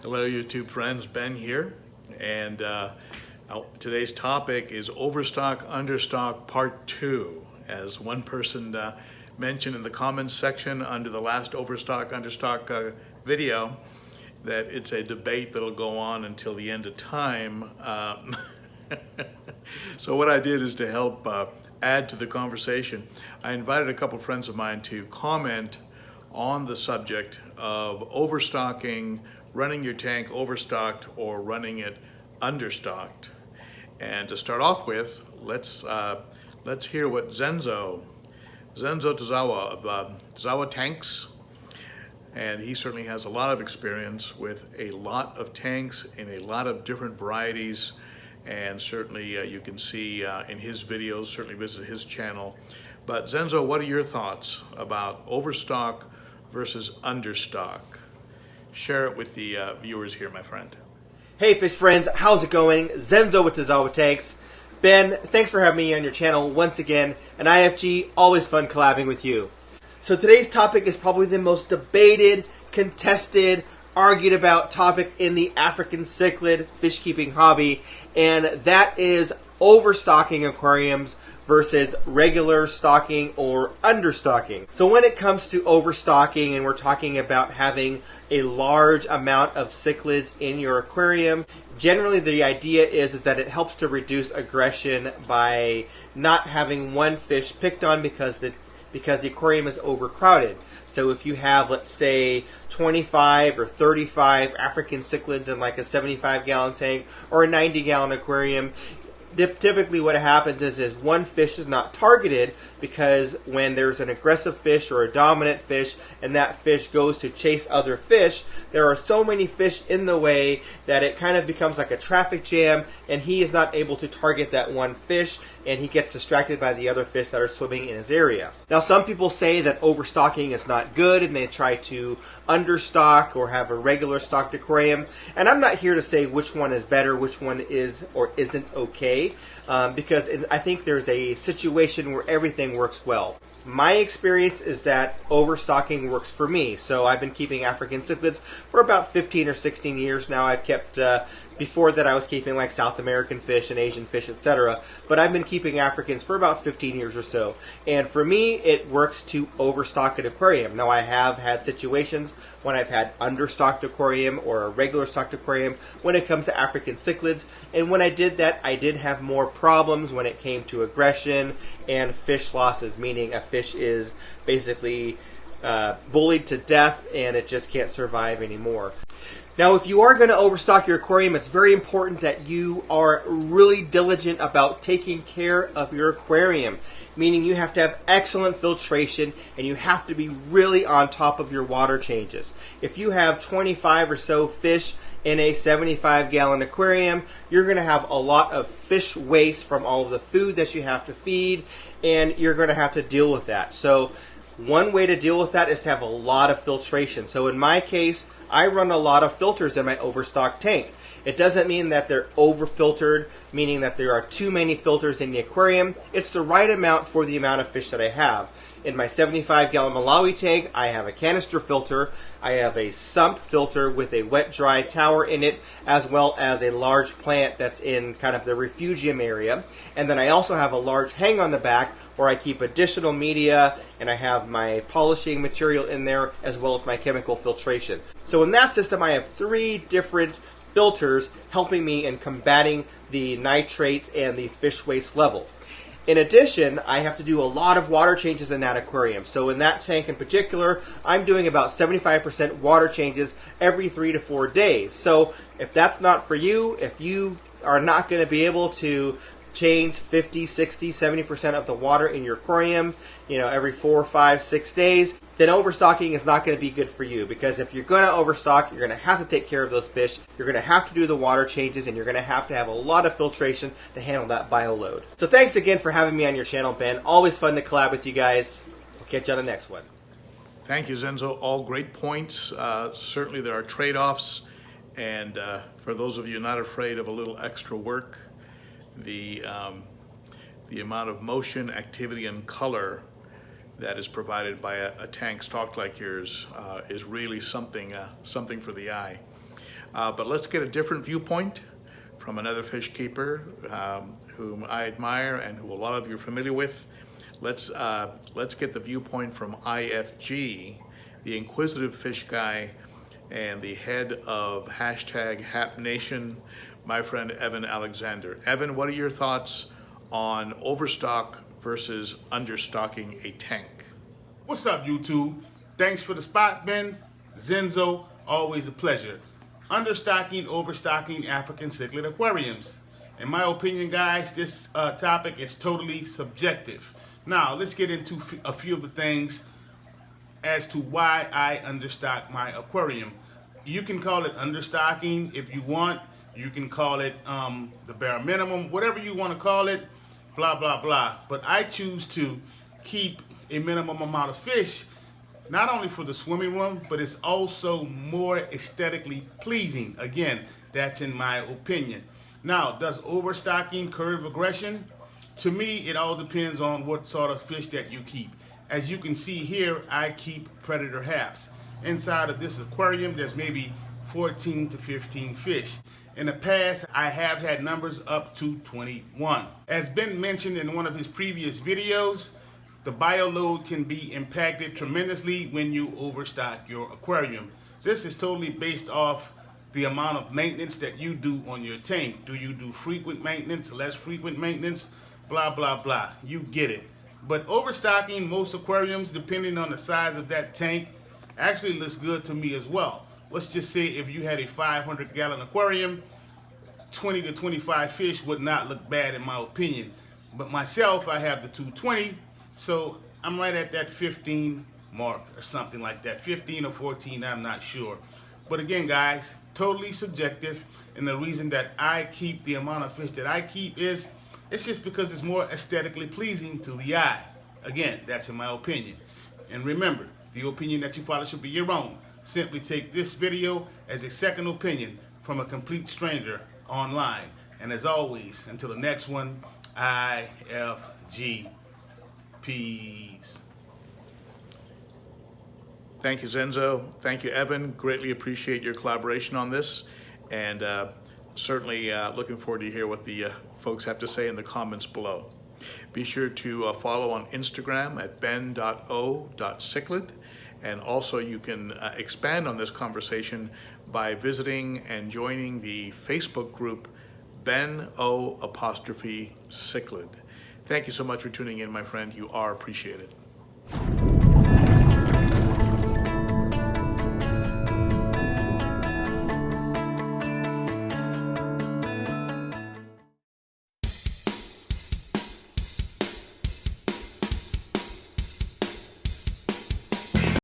Hello YouTube friends, Ben here, and today's topic is Overstock, Understock Part 2. As one person mentioned in the comments section under the last Overstock, Understock video, that it's a debate that'll go on until the end of time. So what I did is to help add to the conversation. I invited a couple friends of mine to comment on the subject of overstocking, running your tank overstocked or running it understocked. And to start off with, let's hear what Zenzo Tazawa of Tazawa Tanks, and he certainly has a lot of experience with a lot of tanks in a lot of different varieties, and certainly you can see in his videos, certainly visit his channel. But Zenzo, what are your thoughts about overstock versus understock? Share it with the viewers here, my friend. Hey fish friends, how's it going? Zenzo with Tazawa Tanks. Ben, thanks for having me on your channel once again, and IFG, always fun collabing with you. So today's topic is probably the most debated, contested, argued about topic in the African cichlid fish keeping hobby, and that is overstocking aquariums versus regular stocking or understocking. So when it comes to overstocking, and we're talking about having a large amount of cichlids in your aquarium, generally the idea is that it helps to reduce aggression by not having one fish picked on because the aquarium is overcrowded. So if you have, let's say, 25 or 35 African cichlids in like a 75-gallon tank or a 90-gallon aquarium, typically what happens is one fish is not targeted, because when there's an aggressive fish or a dominant fish and that fish goes to chase other fish, there are so many fish in the way that it kind of becomes like a traffic jam, and he is not able to target that one fish, and he gets distracted by the other fish that are swimming in his area. Now, some people say that overstocking is not good and they try to understock or have a regular stocked aquarium, and I'm not here to say which one is better, which one is or isn't okay, because I think there's a situation where everything works well. My experience is that overstocking works for me. So I've been keeping African cichlids for about 15 or 16 years now. I've kept, before that I was keeping like South American fish and Asian fish, etc. But I've been keeping Africans for about 15 years or so. And for me, it works to overstock an aquarium. Now, I have had situations when I've had understocked aquarium or a regular stocked aquarium when it comes to African cichlids. And when I did that, I did have more problems when it came to aggression and fish losses, meaning a fish is basically bullied to death and it just can't survive anymore. Now, if you are going to overstock your aquarium, it's very important that you are really diligent about taking care of your aquarium, meaning you have to have excellent filtration and you have to be really on top of your water changes. If you have 25 or so fish in a 75-gallon aquarium, you're going to have a lot of fish waste from all of the food that you have to feed, and you're going to have to deal with that. So one way to deal with that is to have a lot of filtration. So in my case, I run a lot of filters in my overstocked tank. It doesn't mean that they're over-filtered, meaning that there are too many filters in the aquarium. It's the right amount for the amount of fish that I have. In my 75-gallon Malawi tank, I have a canister filter. I have a sump filter with a wet-dry tower in it, as well as a large plant that's in kind of the refugium area. And then I also have a large hang on the back where I keep additional media, and I have my polishing material in there, as well as my chemical filtration. So in that system, I have 3 different filters helping me in combating the nitrates and the fish waste level. In addition, I have to do a lot of water changes in that aquarium. So in that tank in particular, I'm doing about 75% water changes every 3 to 4 days. So if that's not for you, if you are not going to be able to change 50, 60, 70% of the water in your aquarium, every 4, 5, 6 days, then overstocking is not going to be good for you, because if you're going to overstock, you're going to have to take care of those fish, you're going to have to do the water changes, and you're going to have a lot of filtration to handle that bio load. So thanks again for having me on your channel, Ben. Always fun to collab with you guys. We'll catch you on the next one. Thank you, Zenzo. All great points. Certainly there are trade-offs, and for those of you not afraid of a little extra work, the amount of motion, activity, and color that is provided by a tank stocked like yours is really something for the eye. But let's get a different viewpoint from another fish keeper whom I admire and who a lot of you are familiar with. Let's get the viewpoint from IFG, the inquisitive fish guy and the head of #HAPNATION, my friend Evan Alexander. Evan, what are your thoughts on overstock versus understocking a tank? What's up, YouTube? Thanks for the spot, Ben. Zenzo, always a pleasure. Understocking, overstocking African cichlid aquariums. In my opinion, guys, this topic is totally subjective. Now, let's get into a few of the things as to why I understock my aquarium. You can call it understocking if you want. You can call it the bare minimum, whatever you want to call it, blah, blah, blah. But I choose to keep a minimum amount of fish, not only for the swimming room, but it's also more aesthetically pleasing. Again, that's in my opinion. Now, does overstocking curb aggression? To me, it all depends on what sort of fish that you keep. As you can see here, I keep predator haps. Inside of this aquarium, there's maybe 14 to 15 fish. In the past, I have had numbers up to 21. As Ben mentioned in one of his previous videos, the bio load can be impacted tremendously when you overstock your aquarium. This is totally based off the amount of maintenance that you do on your tank. Do you do frequent maintenance, less frequent maintenance, blah, blah, blah. You get it. But overstocking most aquariums, depending on the size of that tank, actually looks good to me as well. Let's just say if you had a 500-gallon aquarium, 20 to 25 fish would not look bad in my opinion. But myself, I have the 220, so I'm right at that 15 mark or something like that. 15 or 14, I'm not sure. But again, guys, totally subjective. And the reason that I keep the amount of fish that I keep is, it's just because it's more aesthetically pleasing to the eye. Again, that's in my opinion. And remember, the opinion that you follow should be your own. Simply take this video as a second opinion from a complete stranger online. And as always, until the next one, IFG. Peace. Thank you, Zenzo. Thank you, Evan. Greatly appreciate your collaboration on this, and certainly looking forward to hear what the folks have to say in the comments below. Be sure to follow on Instagram at ben.o.cichlid, and also you can expand on this conversation by visiting and joining the Facebook group ben.o.cichlid. Thank you so much for tuning in, my friend. You are appreciated.